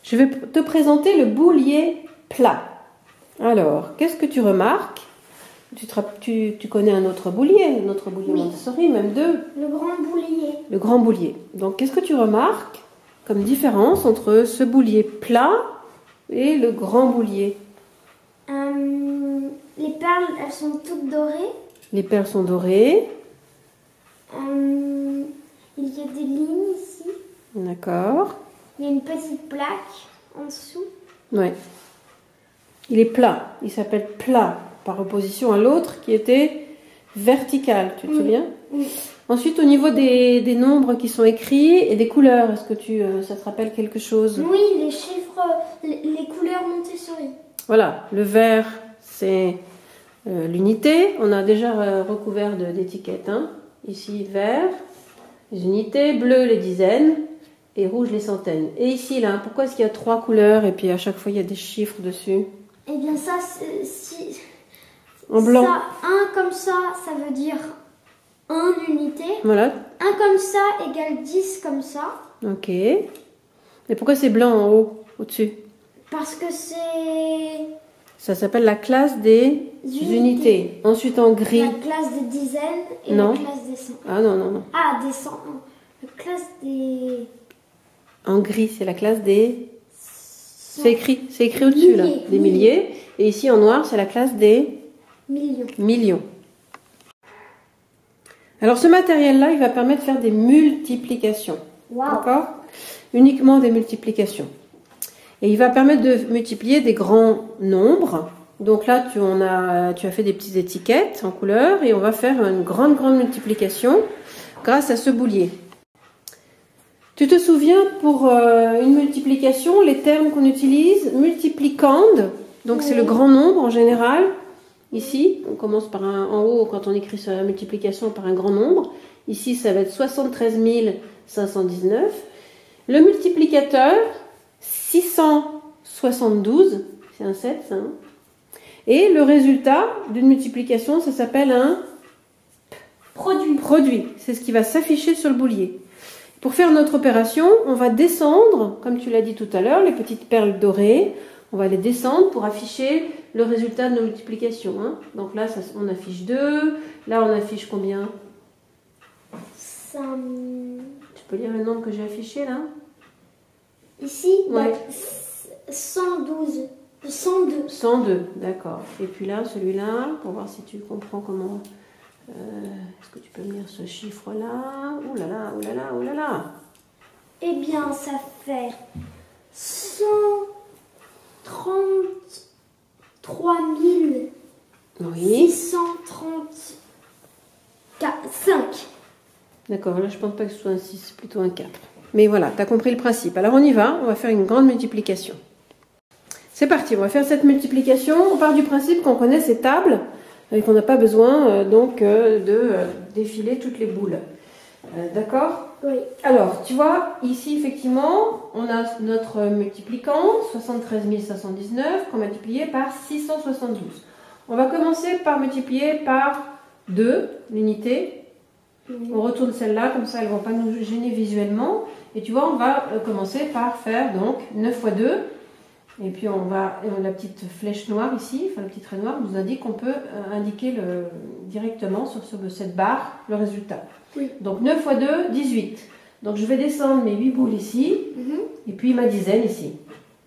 Je vais te présenter le boulier plat. Alors, qu'est-ce que tu remarques? Tu connais un autre boulier Oui. Montessori, même deux. Le grand boulier. Le grand boulier. Donc, qu'est-ce que tu remarques comme différence entre ce boulier plat et le grand boulier? Les perles, elles sont toutes dorées. Les perles sont dorées. Il y a des lignes ici. D'accord. Il y a une petite plaque en dessous. Oui. Il est plat. Il s'appelle plat par opposition à l'autre qui était vertical. Tu te souviens? Oui. Ensuite, au niveau des nombres qui sont écrits et des couleurs, est-ce que ça te rappelle quelque chose? Oui, les chiffres, les couleurs Montessori. Voilà, le vert, c'est l'unité. On a déjà recouvert d'étiquettes. Hein. Ici, vert, les unités, bleu, les dizaines, et rouge, les centaines. Et ici, là, pourquoi est-ce qu'il y a 3 couleurs et puis à chaque fois, il y a des chiffres dessus? Eh bien, ça, si... En blanc. Ça, un comme ça veut dire 1 unité. Voilà. 1 comme ça égale 10 comme ça. Ok. Et pourquoi c'est blanc en haut, au-dessus? Parce que c'est... Ça s'appelle la classe des unités. Ensuite en gris. La classe des dizaines et Non. la classe des cent. Ah non, non, non. Ah, des cent. La classe des... En gris, c'est la classe des... C'est écrit au-dessus là. Des milliers. Et ici en noir, c'est la classe des... Millions. Alors ce matériel-là, il va permettre de faire des multiplications. Wow. D'accord? Uniquement des multiplications. Et il va permettre de multiplier des grands nombres. Donc là, tu as fait des petites étiquettes en couleur et on va faire une grande multiplication grâce à ce boulier. Tu te souviens pour une multiplication, les termes qu'on utilise, multiplicande, donc c'est le grand nombre en général. Ici, on commence par en haut, quand on écrit sur la multiplication, par un grand nombre. Ici, ça va être 73 519. Le multiplicateur, 672, c'est un 7, ça. Hein. Et le résultat d'une multiplication, ça s'appelle un produit. C'est ce qui va s'afficher sur le boulier. Pour faire notre opération, on va descendre, comme tu l'as dit tout à l'heure, les petites perles dorées. On va les descendre pour afficher le résultat de nos multiplications. Hein. Donc là, on affiche 2. Là, on affiche combien? 100... Tu peux lire le nombre que j'ai affiché là? Ici, ouais. 112. 102. 102, d'accord. Et puis là, celui-là, pour voir si tu comprends comment... est-ce que tu peux me lire ce chiffre-là? Ouh là là, ouh là là, ouh là là. Eh bien, ça fait 133 635. D'accord, là je pense pas que ce soit un 6, c'est plutôt un 4. Mais voilà, tu as compris le principe. Alors on y va, on va faire une grande multiplication. C'est parti, on va faire cette multiplication. On part du principe qu'on connaît ces tables et qu'on n'a pas besoin de défiler toutes les boules. D'accord? Oui. Alors, tu vois, ici effectivement, on a notre multiplicand, 73 519, qu'on va multiplier par 672. On va commencer par multiplier par 2 l'unité. On retourne celle-là, comme ça elles ne vont pas nous gêner visuellement. Et tu vois, on va commencer par faire donc 9 fois 2. Et puis la petite flèche noire ici, enfin le petit trait noir, nous indique qu'on peut indiquer directement sur cette barre le résultat. Oui. Donc 9 fois 2, 18. Donc je vais descendre mes 8 boules ici, et puis ma dizaine ici.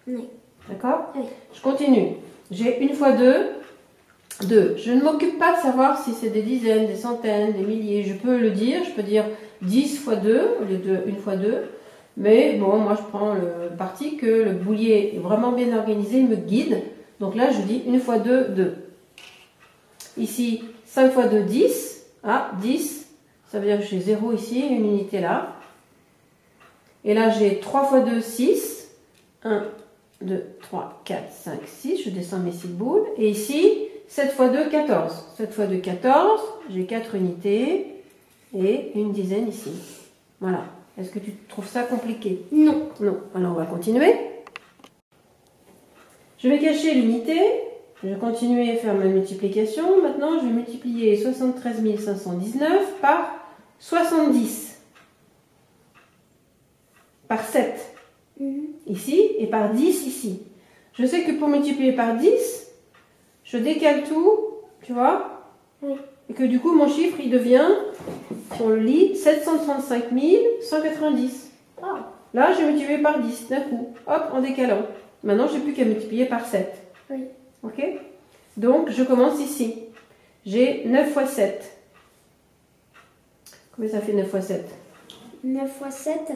Oui. D'accord? Oui. Je continue. J'ai 1 fois 2, 2. Je ne m'occupe pas de savoir si c'est des dizaines, des centaines, des milliers. Je peux le dire, je peux dire 10 fois 2, au lieu de 1 fois 2. Mais bon, moi je prends le parti que le boulier est vraiment bien organisé, il me guide. Donc là, je dis 1 fois 2, 2. Ici, 5 fois 2, 10. Ah, 10. Ça veut dire que j'ai 0 ici, une unité là. Et là, j'ai 3 fois 2, 6. 1, 2, 3, 4, 5, 6. Je descends mes 6 boules. Et ici, 7 fois 2, 14. 7 fois 2, 14. J'ai 4 unités. Et une dizaine ici. Voilà. Est-ce que tu trouves ça compliqué? Non. Non. Alors, on va continuer. Je vais cacher l'unité. Je vais continuer à faire ma multiplication. Maintenant, je vais multiplier 73 519 par 70. Par 7. ici et par 10 ici. Je sais que pour multiplier par 10, je décale tout, tu vois, Oui. et que du coup mon chiffre il devient, si on le lit, 735 190. Oh. Là, j'ai multiplié par 10 d'un coup, hop, en décalant. Maintenant, j'ai plus qu'à multiplier par 7. Oui. Ok? Donc, je commence ici. J'ai 9 fois 7. Combien ça fait 9 fois 7? 9 fois 7,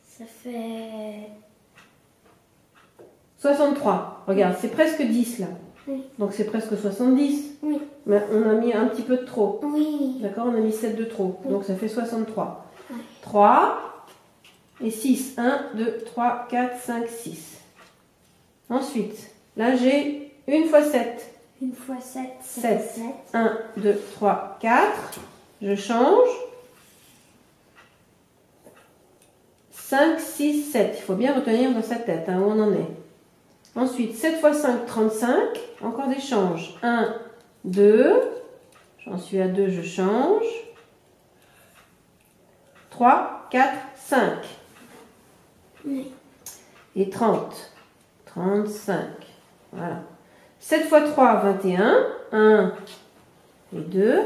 ça fait 63. Regarde, c'est presque 10 là. Oui. Donc, c'est presque 70. Oui. Mais on a mis un petit peu de trop. Oui. D'accord? On a mis 7 de trop. Oui. Donc, ça fait 63. Oui. 3 et 6. 1, 2, 3, 4, 5, 6. Ensuite, là, j'ai 1 fois 7. 1 fois 7, ça 7. fait 7. 1, 2, 3, 4. Je change. 5, 6, 7. Il faut bien retenir dans sa tête où on en est. Ensuite, 7 fois 5, 35. Encore des changes. 1, 2. J'en suis à 2, je change. 3, 4, 5. Oui. Et 30. 35. Voilà. 7 fois 3, 21. 1 et 2.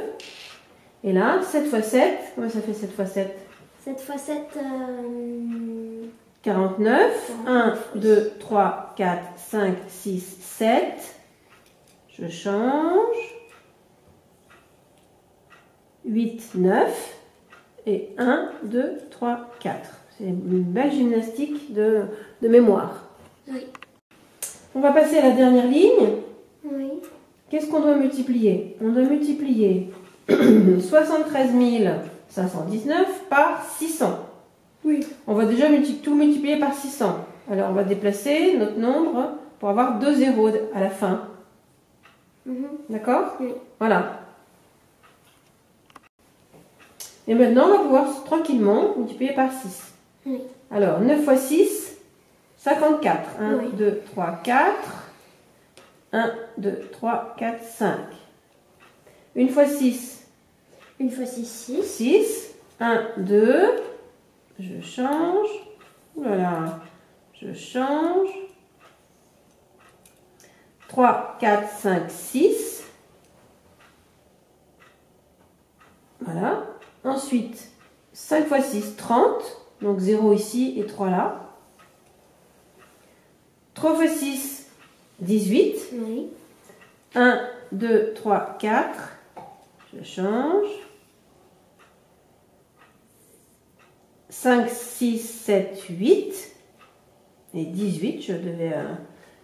Et là, 7 fois 7. Comment ça fait 7 fois 7? 7 fois 7, 49. 1, 2, 3, 4, 5, 6, 7. Je change. 8, 9. Et 1, 2, 3, 4. C'est une belle gymnastique de mémoire. Oui. On va passer à la dernière ligne. Oui. Qu'est-ce qu'on doit multiplier? On doit multiplier 73 519 par 600. Oui. On va déjà tout multiplier par 600. Alors, on va déplacer notre nombre pour avoir 2 zéros à la fin. D'accord? Oui. Voilà. Et maintenant, on va pouvoir tranquillement multiplier par 6. Oui. Alors, 9 fois 6, 54. 1, Oui. 2, 3, 4. 1, 2, 3, 4, 5. 1 fois 6, 1 fois 6, 6. 6. 1, 2. Je change. Ouh là là. Je change. 3, 4, 5, 6. Voilà. Ensuite, 5 fois 6, 30. Donc 0 ici et 3 là. 3 fois 6, 18. Oui. 1, 2, 3, 4. Je change. 5, 6, 7, 8. Et 18, je devais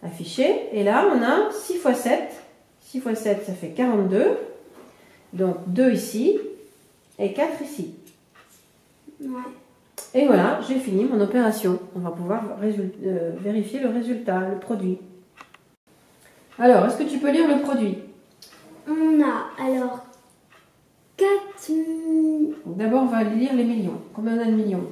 afficher. Et là, on a 6 fois 7. 6 fois 7, ça fait 42. Donc 2 ici et 4 ici. Ouais. Et voilà, j'ai fini mon opération. On va pouvoir vérifier le résultat, le produit. Alors, est-ce que tu peux lire le produit? On a alors 4. D'abord, on va lire les millions. Combien on a de millions?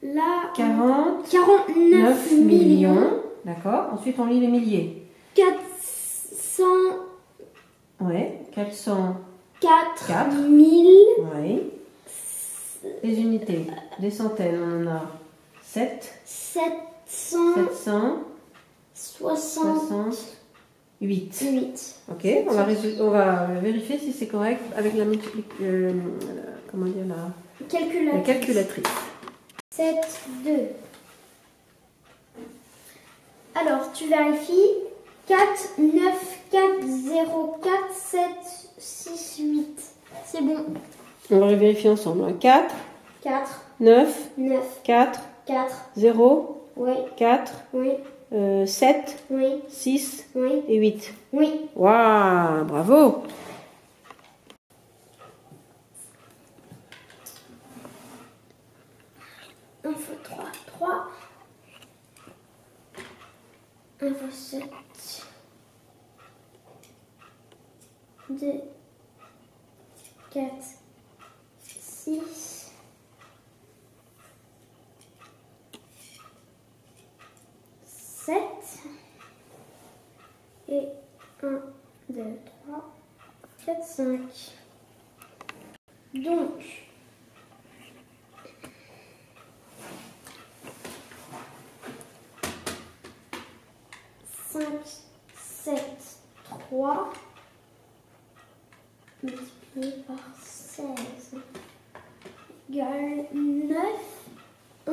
Là, 49 millions. D'accord. Ensuite, on lit les milliers. 400. Ouais, 404. 4000. Oui. Des unités, des centaines, on en a 7. 768. 768. Ok, on va vérifier si c'est correct avec la comment dire, la calculatrice. 7, 2. Alors, tu vérifies. 4, 9, 4, 0, 4, 7, 6, 8. C'est bon. On va vérifier ensemble. 4, 4, 9, 9, 4, 4, 0, oui, 4, oui, 7, oui, 6 oui, et 8. oui. Waouh, bravo! Un fois 3, 3. 1 fois 7. 2, 4, 6. 7. Et 1, 2, 3, 4, 5. Donc, 7, 3 multiplié par 16 égale 9, 1,